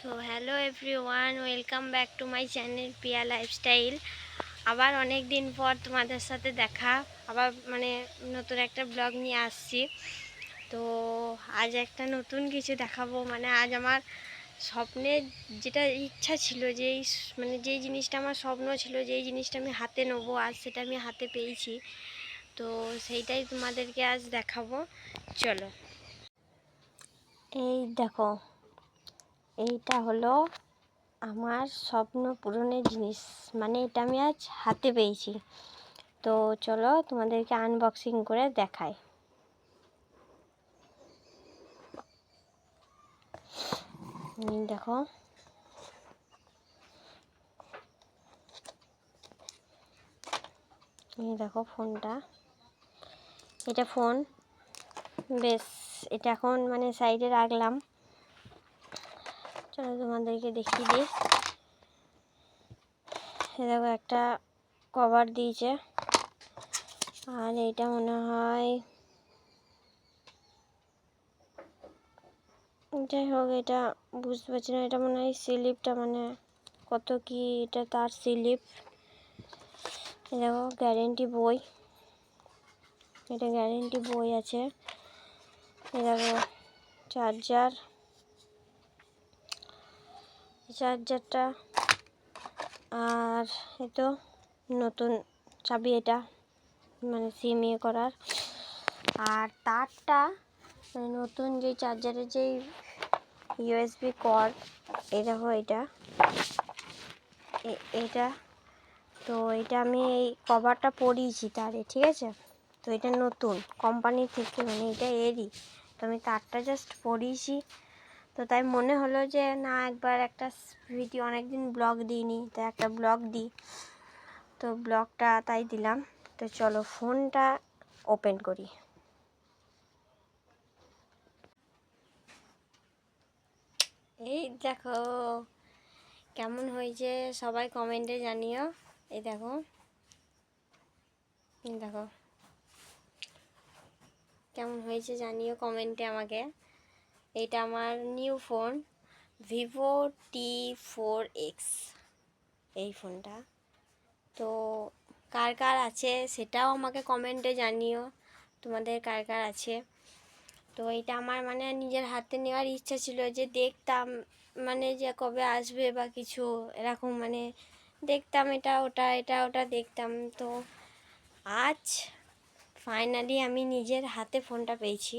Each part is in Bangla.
So hello everyone, welcome back to my channel Priya lifestyle. আবার অনেক দিন পর তোমাদের সাথে দেখা, আবার নতুন একটা ব্লগ নিয়ে আসছি। তো আজ একটা নতুন কিছু দেখাবো। আজ আমার স্বপ্নের যেটা ইচ্ছা ছিল, যেই জিনিসটা আমার স্বপ্ন ছিল, যেই জিনিসটা আমি হাতে নেবো, আজ সেটা আমি হাতে পেয়েছি। তো সেইটাই তোমাদেরকে আজ দেখাবো। চলো, এই দেখো, এইটা হলো আমার স্বপ্ন পূরণের জিনিস। এটা আমি আজ হাতে পেয়েছি। তো চলো তোমাদেরকে আনবক্সিং করে দেখাই। দেখো, এই দেখো ফোনটা। এটা ফোন, বেশ এটা এখন সাইডে রাখলাম। চলো তোমাদেরকে দেখিয়ে দিই। দেখো, একটা কভার দিয়েছে, আর এটা মনে হয়, যাই হোক এটা বুঝতে পারছি না, এটা মনে হয় স্লিপটা, কত কি এটা তার স্লিপ। দেখো গ্যারেন্টি বই, এটা গ্যারেন্টি বই আছে। দেখো চার্জারটা, আর এই তো নতুন চাবি, এটা সিম ইয়ে করার। আর তারটা নতুন যে চার্জারের যেই ইউএসবি কর্ড, এই দেখো এটা তো এটা আমি এই কভারটা পরিয়েছি তারে, ঠিক আছে। তো এটা নতুন কোম্পানি থেকে, এটা এরই। তো আমি তারটা জাস্ট পরিয়েছি। তো তাই মনে হলো যে না, একবার একটা ভিডিও, অনেকদিন ব্লগ দিইনি, তো একটা ব্লগ দিই। তো ব্লগটা তাই দিলাম। তো চলো ফোনটা ওপেন করি। এই দেখো কেমন হয়েছে, সবাই কমেন্টে জানিও। এই দেখো, দেখো কেমন হয়েছে জানিও কমেন্টে আমাকে। এটা আমার নিউ ফোন, ভিভো T4X এই ফোনটা। তো কার কার আছে সেটাও আমাকে কমেন্টে জানিও, তোমাদের কার কার আছে। তো এটা আমার নিজের হাতে নেওয়ার ইচ্ছা ছিল, যে দেখতাম যে কবে আসবে বা কিছু এরকম, দেখতাম এটা ওটা দেখতাম। তো আজ ফাইনালি আমি নিজের হাতে ফোনটা পেয়েছি।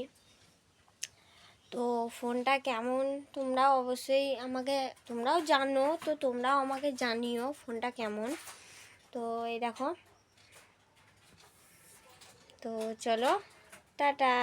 তো ফোনটা কেমন তোমরাও অবশ্যই তোমরাও জানো, তো তোমরাও আমাকে জানিও ফোনটা কেমন। তো এই দেখো, তো চলো টাটা।